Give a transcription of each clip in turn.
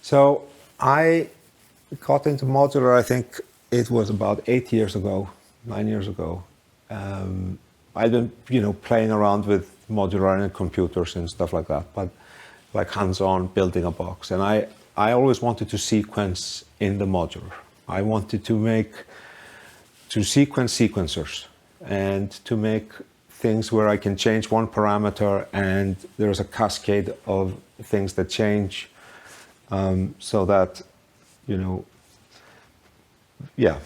So I got into modular, I think it was about 8 years ago, 9 years ago. I'd been, playing around with modular and computers and stuff like that, but like hands-on building a box. And I always wanted to sequence in the modular. I wanted to sequence sequencers and to make things where I can change one parameter and there's a cascade of things that change, so that, yeah.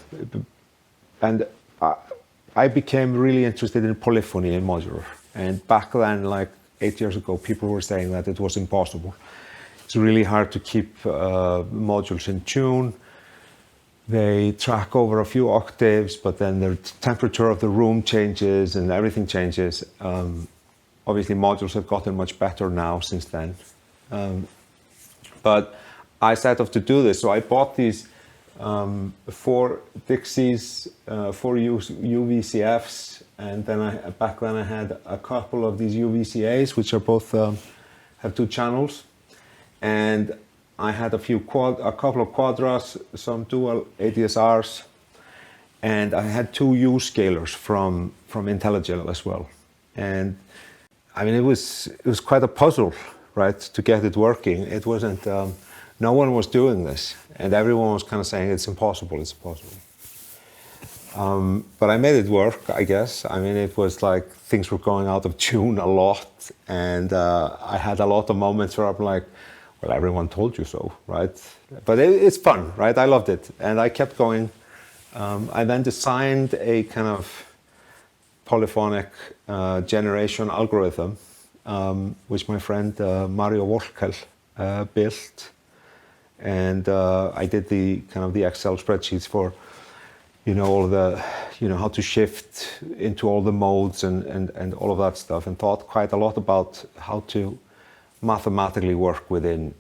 And I became really interested in polyphony in modular. And back then, like 8 years ago, people were saying that it was impossible. It's really hard to keep modules in tune. They track over a few octaves, but then the temperature of the room changes and everything changes. Obviously, modules have gotten much better now since then. But I set off to do this. So I bought these 4 Dixies, 4 UVCFs, and then back then I had a couple of these UVCAs, which are both have 2 channels, and I had a couple of Quadras, some dual ADSRs, and I had 2 U scalers from IntelliGel as well. And I mean, it was quite a puzzle, right, to get it working. It wasn't. No one was doing this, and everyone was kind of saying it's impossible, it's impossible. But I made it work, I guess. I mean, it was like things were going out of tune a lot, and I had a lot of moments where I'm like, well, everyone told you so, right? But it's fun, right? I loved it, and I kept going. I then designed a kind of polyphonic generation algorithm, which my friend Mario Volkel built. And I did the Excel spreadsheets for, all the, how to shift into all the modes and all of that stuff, and thought quite a lot about how to mathematically work within,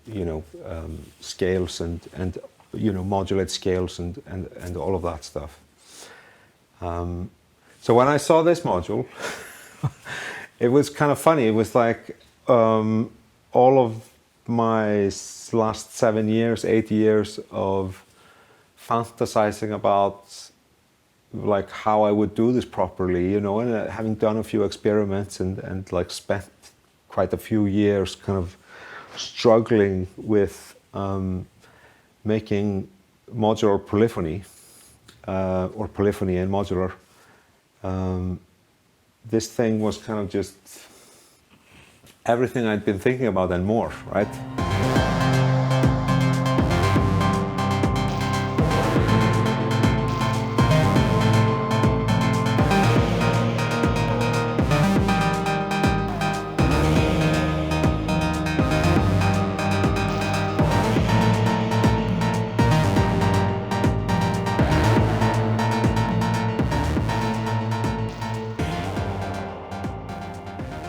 scales and modulate scales and all of that stuff. So when I saw this module, it was kind of funny. It was like all of my last 7 years, 8 years of fantasizing about like how I would do this properly, and having done a few experiments and like spent quite a few years kind of struggling with making modular polyphony or polyphony in modular. This thing was kind of just everything I'd been thinking about and more, right?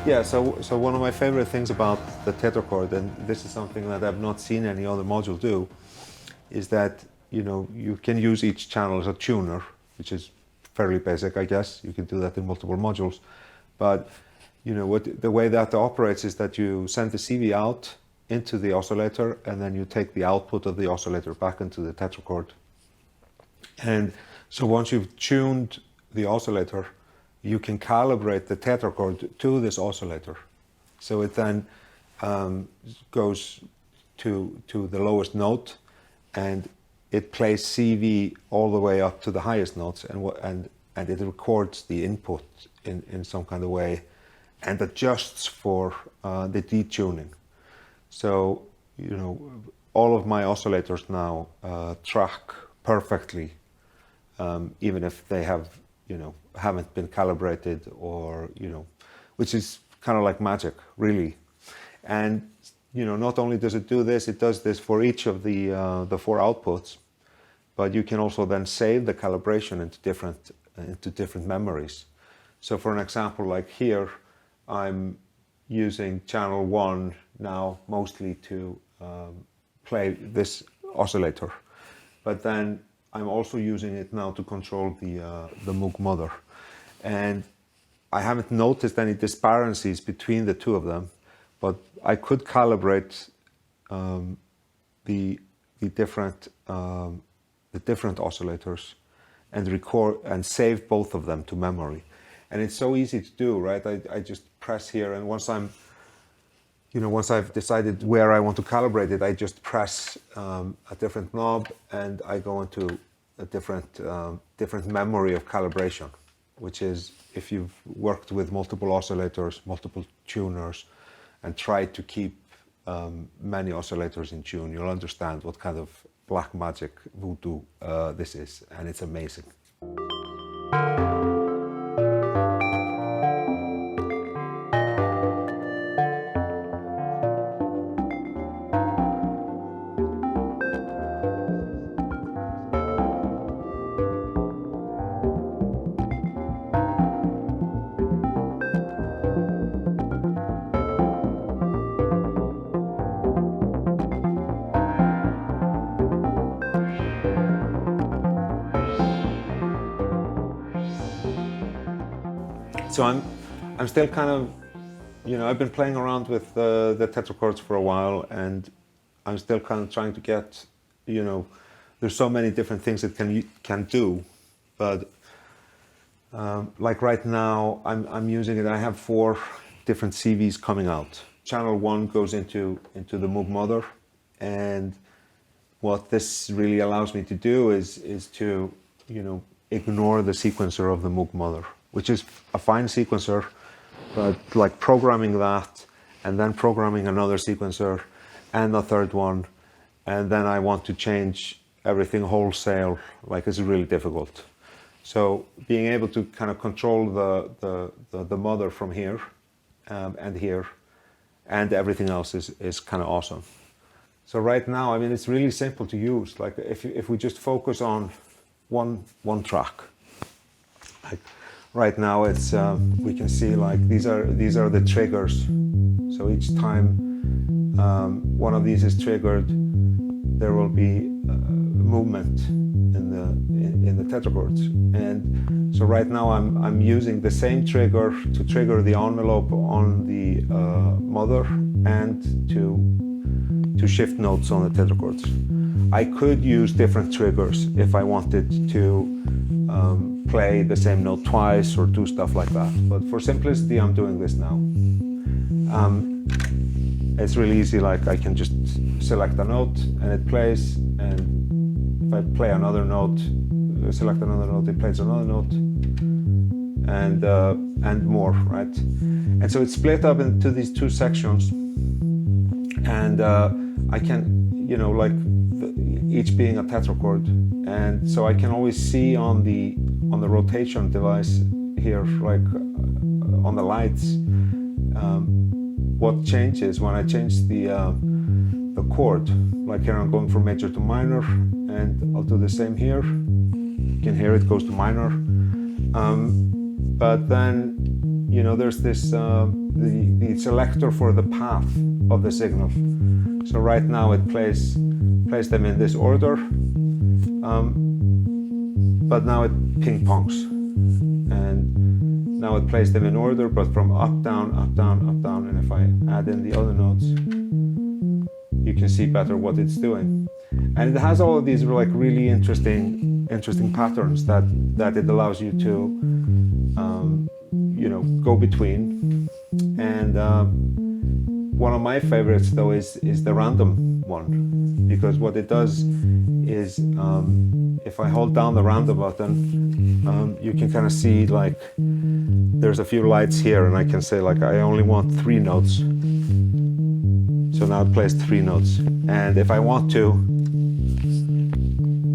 Yeah, so one of my favorite things about the tetrachord, and this is something that I've not seen any other module do, is that you can use each channel as a tuner, which is fairly basic, I guess. You can do that in multiple modules, but the way that operates is that you send the CV out into the oscillator, and then you take the output of the oscillator back into the tetrachord. And so once you've tuned the oscillator, you can calibrate the tetrachord to this oscillator. So it then goes to the lowest note, and it plays CV all the way up to the highest notes, and it records the input in some kind of way and adjusts for the detuning. So, all of my oscillators now track perfectly, even if they haven't been calibrated, or which is kind of like magic, really. And not only does it do this, it does this for each of the 4 outputs, but you can also then save the calibration into different memories. So for an example, like here, I'm using channel 1 now mostly to play this oscillator, but then I'm also using it now to control the Moog mother. And I haven't noticed any disparities between the 2 of them, but I could calibrate the different oscillators and record and save both of them to memory. And it's so easy to do, right? I just press here, and once I've decided where I want to calibrate it, I just press a different knob, and I go into a different memory of calibration, which is, if you've worked with multiple oscillators, multiple tuners, and tried to keep many oscillators in tune, you'll understand what kind of black magic voodoo this is, and it's amazing. So I'm still kind of, I've been playing around with the Tetrachords for a while, and I'm still kind of trying to get, there's so many different things it can do, but like right now I'm using it. I have 4 different CVs coming out. Channel 1 goes into the Moog Mother, and what this really allows me to do is to, ignore the sequencer of the Moog Mother, which is a fine sequencer, but like programming that and then programming another sequencer and a third one, and then I want to change everything wholesale, like, it's really difficult. So being able to kind of control the mother from here and here and everything else is kind of awesome. So right now, I mean, it's really simple to use. Like if we just focus on one track, like right now it's we can see like these are the triggers. So each time one of these is triggered, there will be movement in the tetrachords. And so right now I'm using the same trigger to trigger the envelope on the mother and to shift notes on the tetrachords. I could use different triggers if I wanted to play the same note twice or do stuff like that. But for simplicity, I'm doing this now. It's really easy, like I can just select a note and it plays, and if I play another note, select another note, it plays another note, and more, right? And so it's split up into these 2 sections, and I can, like each being a tetrachord, and so I can always see on the rotation device here, like on the lights, what changes when I change the chord. Like here I'm going from major to minor, and I'll do the same here. You can hear it goes to minor, but then there's this the selector for the path of the signal. So right now it plays them in this order, but now it ping pongs, and now it plays them in order, but from up, down, up, down, up, down. And if I add in the other notes, you can see better what it's doing. And it has all of these like really interesting patterns that it allows you to go between. And one of my favorites though is the random one, because what it does is if I hold down the random button, you can kind of see like there's a few lights here, and I can say like I only want 3 notes. So now it plays 3 notes, and if I want to,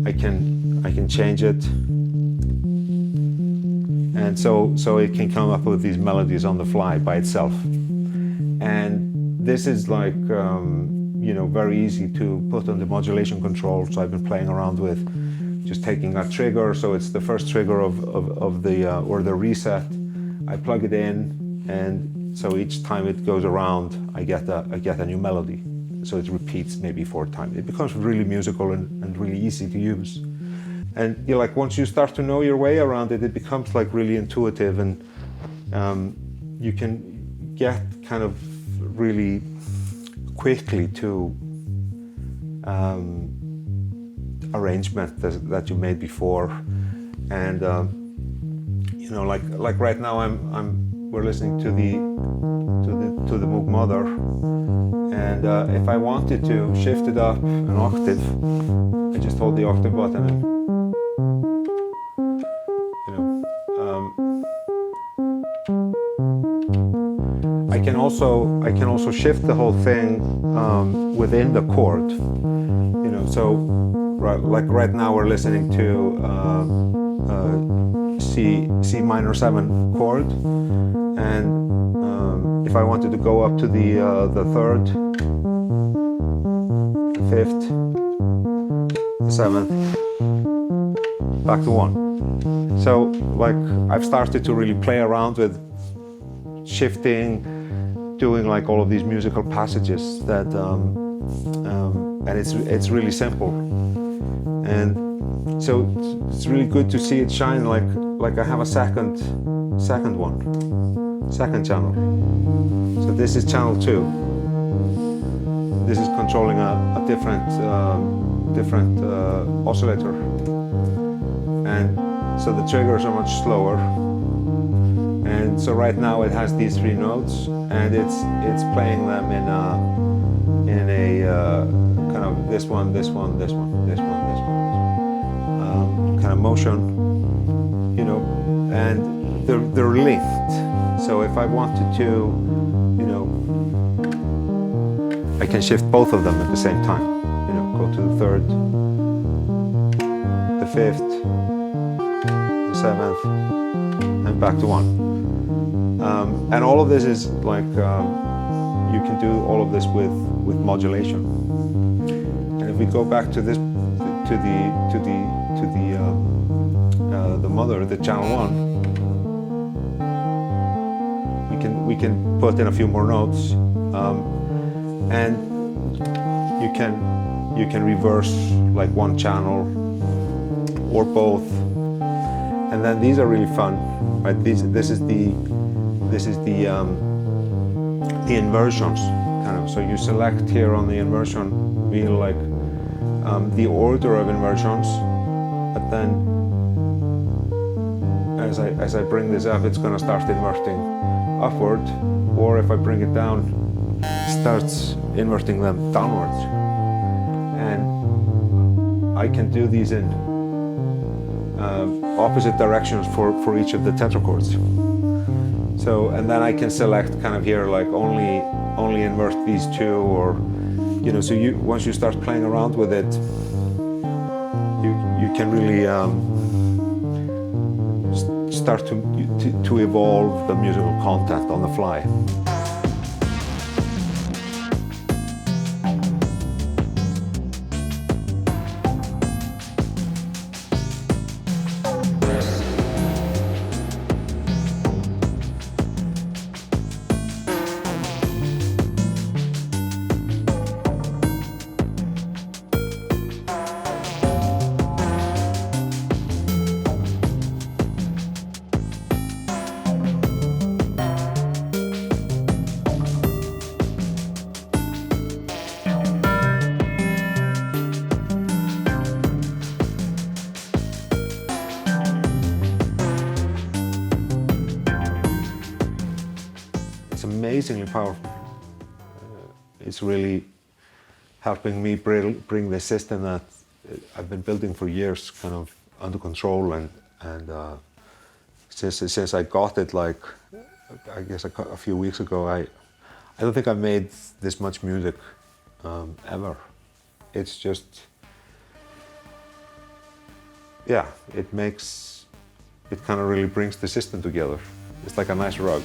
I can change it, and so it can come up with these melodies on the fly by itself. And this is like very easy to put on the modulation control. So I've been playing around with just taking a trigger. So it's the first trigger of the or the reset. I plug it in, and so each time it goes around, I get a new melody. So it repeats maybe 4 times. It becomes really musical and really easy to use. And like once you start to know your way around it, it becomes like really intuitive, and you can get kind of really quickly to arrangement that you made before, and you know, like right now we're listening to the Moog Mother, and if I wanted to shift it up an octave, I just hold the octave button and, you know, I can also shift the whole thing within the chord, you know. So like right now we're listening to C minor 7 chord, and if I wanted to go up to the third, the fifth, the seventh, back to 1. So like I've started to really play around with shifting, doing like all of these musical passages that, and it's really simple, and so it's really good to see it shine. Like I have a second channel. So this is channel 2. This is controlling a different oscillator, and so the triggers are much slower. And so right now it has these 3 notes, and it's playing them in a kind of this one, this one, this one, this one, this one, this one, kind of motion, you know, and they're linked. So if I wanted to, you know, I can shift both of them at the same time. You know, go to the third, the fifth, the seventh, and back to 1. And all of this is like you can do all of this with modulation. And if we go back to this, to the mother, the channel 1, we can put in a few more notes, and you can reverse like one channel or both, and then these are really fun, right? This is the inversions, kind of. So you select here on the inversion wheel like the order of inversions, but then as I bring this up, it's going to start inverting upward, or if I bring it down, it starts inverting them downwards. And I can do these in opposite directions for each of the tetrachords. So, and then I can select kind of here like only invert these 2, or, you know, so once you start playing around with it, you can really start to evolve the musical content on the fly. It's amazingly powerful. It's really helping me bring the system that I've been building for years kind of under control, and since I got it, like I guess a few weeks ago, I don't think I've made this much music ever. It's just, yeah, it kind of really brings the system together. It's like a nice rug.